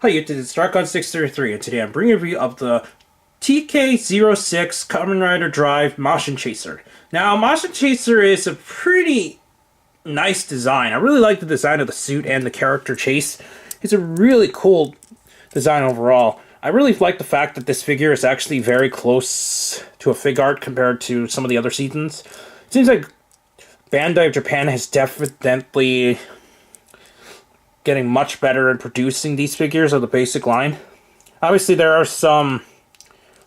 Hi YouTube, it's Darkon633 and today I'm bringing a review of the TK06 Kamen Rider Drive Mashin Chaser. Now, Mashin Chaser is a pretty nice design. I really like the design of the suit and the character Chase. It's a really cool design overall. I really like the fact that this figure is actually very close to a fig art compared to some of the other seasons. It seems like Bandai of Japan has definitely getting much better at producing these figures of the basic line. Obviously, there are some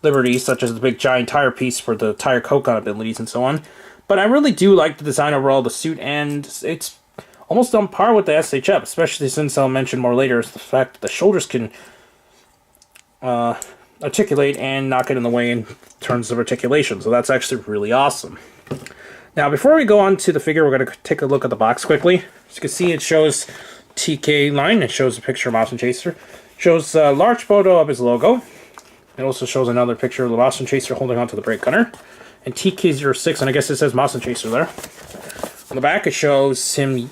liberties, such as the big giant tire piece for the tire coconut abilities and so on. But I really do like the design overall of the suit, and it's almost on par with the SHF, especially since I'll mention more later is the fact that the shoulders can articulate and not get in the way in terms of articulation. So that's actually really awesome. Now, before we go on to the figure, we're going to take a look at the box quickly. As you can see, it shows TK line. It shows a picture of Mashin Chaser. It shows a large photo of his logo. It also shows another picture of the Mashin Chaser holding onto the brake gunner. And TK06, and I guess it says Mashin Chaser there. On the back, it shows him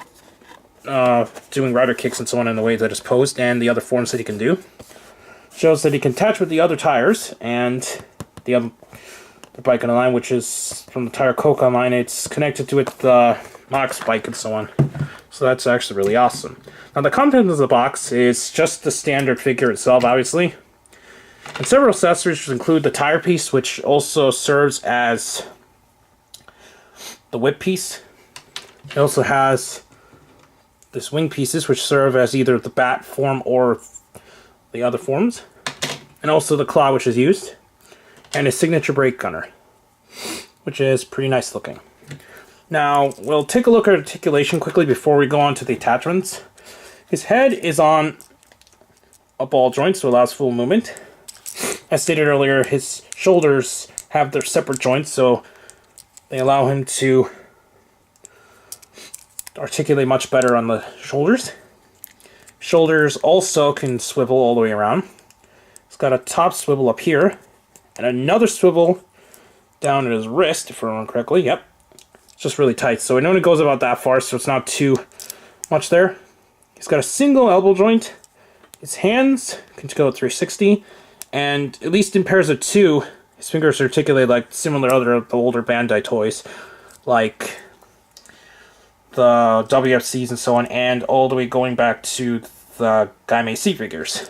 doing rider kicks and so on in the way that is posed, and the other forms that he can do. It shows that he can attach with the other tires, and the other bike on the line, which is from the tire Coca line. It's connected to the Mox bike and so on. So that's actually really awesome. Now, the content of the box is just the standard figure itself, obviously. And several accessories, which include the tire piece, which also serves as the whip piece. It also has this wing pieces, which serve as either the bat form or the other forms. And also the claw, which is used. And his signature brake gunner, which is pretty nice looking. Now, we'll take a look at articulation quickly before we go on to the attachments. His head is on a ball joint, so it allows full movement. As stated earlier, his shoulders have their separate joints, so they allow him to articulate much better on the shoulders. Shoulders also can swivel all the way around. It's got a top swivel up here, and another swivel down at his wrist, if I remember correctly. Yep. It's just really tight, so it only goes about that far, so it's not too much there. He's got a single elbow joint. His hands can go at 360, and at least in pairs of two, his fingers articulate like similar the older Bandai toys, like the WFCs and so on, and all the way going back to the Gaim AC figures.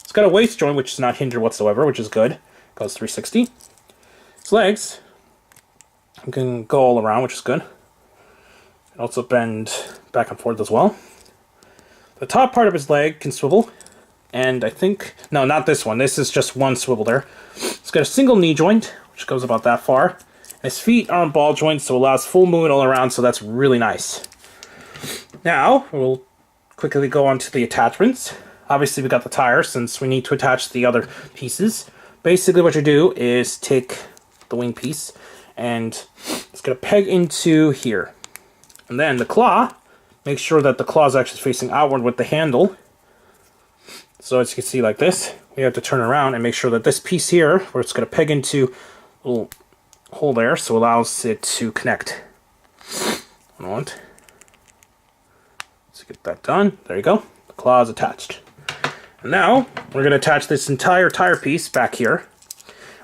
It's got a waist joint, which is not hindered whatsoever, which is good. Goes 360. His legs can go all around, which is good. And also bend back and forth as well. The top part of his leg can swivel, and I think... No, not this one. This is just one swivel there. It's got a single knee joint, which goes about that far. And his feet are on ball joints, so it allows full movement all around, so that's really nice. Now, we'll quickly go on to the attachments. Obviously, we got the tire, since we need to attach the other pieces. Basically, what you do is take the wing piece, and it's going to peg into here. And then the claw, make sure that the claw is actually facing outward with the handle. So as you can see like this, we have to turn around and make sure that this piece here, where it's going to peg into a little hole there, so it allows it to connect. One moment. Let's get that done. There you go. The claw is attached. And now, we're going to attach this entire tire piece back here.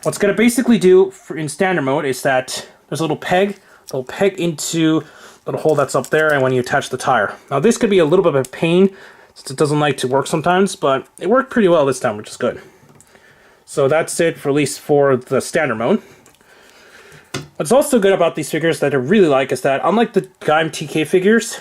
What's going to basically do in standard mode is that there's a little peg. It'll peg into the little hole that's up there, and when you attach the tire. Now, this could be a little bit of a pain, since it doesn't like to work sometimes, but it worked pretty well this time, which is good. So that's it, for at least for the standard mode. What's also good about these figures that I really like is that, unlike the Gaim TK figures,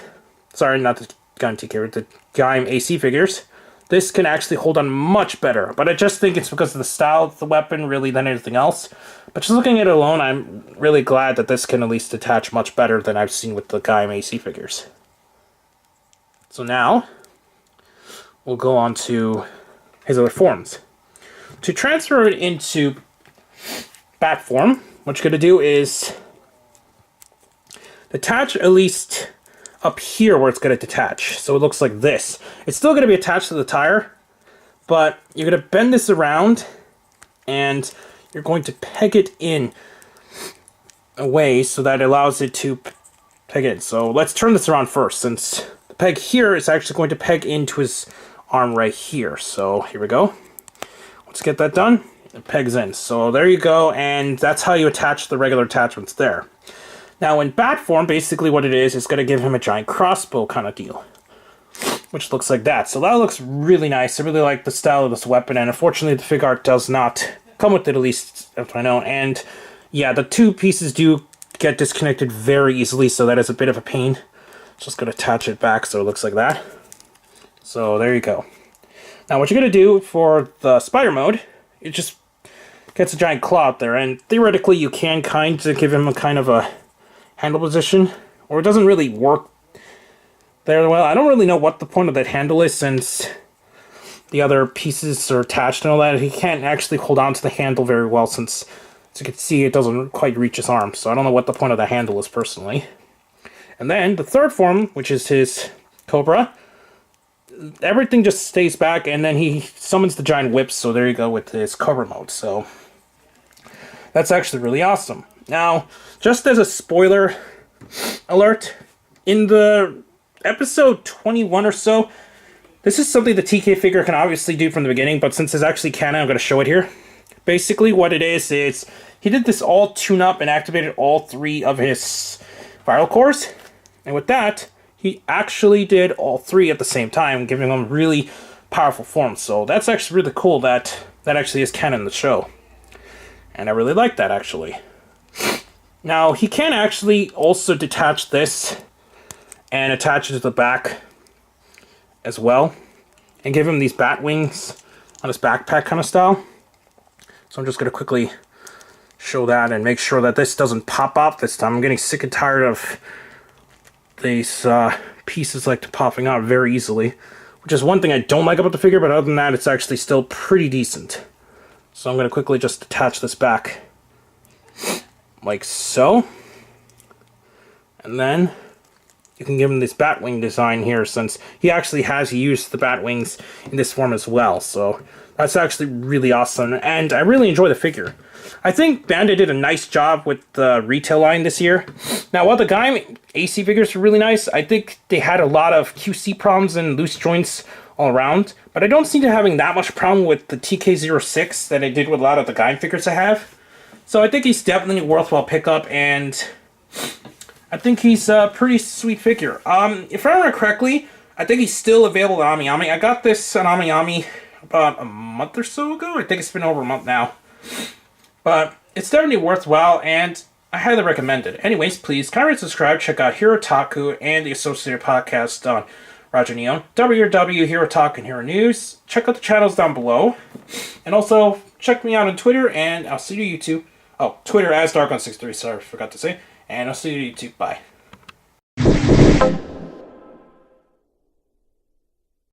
sorry, not the Gaim TK, the Gaim AC figures, this can actually hold on much better. But I just think it's because of the style of the weapon, really, than anything else. But just looking at it alone, I'm really glad that this can at least attach much better than I've seen with the Gaim AC figures. So now, we'll go on to his other forms. To transfer it into bat form, what you're going to do is attach at least up here where it's going to detach. So it looks like this. It's still going to be attached to the tire, but you're going to bend this around and you're going to peg it in a way so that it allows it to peg in. So let's turn this around first, since the peg here is actually going to peg into his arm right here. So here we go. Let's get that done. It pegs in. So there you go, and that's how you attach the regular attachments there. Now in bat form, basically what it is going to give him a giant crossbow kind of deal, which looks like that. So that looks really nice. I really like the style of this weapon, and unfortunately the fig art does not come with it, at least if I know. And yeah, the two pieces do get disconnected very easily, so that is a bit of a pain. Just going to attach it back so it looks like that. So there you go. Now what you're going to do for the spider mode, it just gets a giant claw up there, and theoretically you can kind of give him a kind of a handle position, or it doesn't really work there well. I don't really know what the point of that handle is, since the other pieces are attached and all that. He can't actually hold on to the handle very well, since, as you can see, it doesn't quite reach his arm. So I don't know what the point of the handle is personally. And then the third form, which is his Cobra, everything just stays back, and then he summons the giant whips. So there you go with his Cobra mode. So that's actually really awesome. Now, just as a spoiler alert, in the episode 21 or so, this is something the TK figure can obviously do from the beginning, but since it's actually canon, I'm going to show it here. Basically what it is he did this all tune-up and activated all 3 of his viral cores, and with that, he actually did all 3 at the same time, giving them really powerful forms. So that's actually really cool that actually is canon in the show, and I really like that actually. Now, he can actually also detach this and attach it to the back as well, and give him these bat wings on his backpack kind of style. So I'm just going to quickly show that and make sure that this doesn't pop up this time. I'm getting sick and tired of these pieces like popping out very easily, which is one thing I don't like about the figure, but other than that, it's actually still pretty decent. So I'm going to quickly just attach this back like so, and then you can give him this bat wing design here, since he actually has used the bat wings in this form as well. So that's actually really awesome, and I really enjoy the figure. I think Bandai did a nice job with the retail line this year. Now, while the Gaim AC figures were really nice, I think they had a lot of QC problems and loose joints all around, but I don't seem to having that much problem with the TK06 that I did with a lot of the Gaim figures I have. So I think he's definitely a worthwhile pickup, and I think he's a pretty sweet figure. If I remember correctly, I think he's still available at amiami. I got this at amiami about a month or so ago. I think it's been over a month now. But it's definitely worthwhile, and I highly recommend it. Anyways, please comment and subscribe. Check out Hero Taku and the associated podcast on Rajio Nihon, WW, Hero Talk, and Hero News. Check out the channels down below. And also, check me out on Twitter, and I'll see you on YouTube. Oh, Twitter as Dark163, sorry, forgot to say. And I'll see you on YouTube. Bye.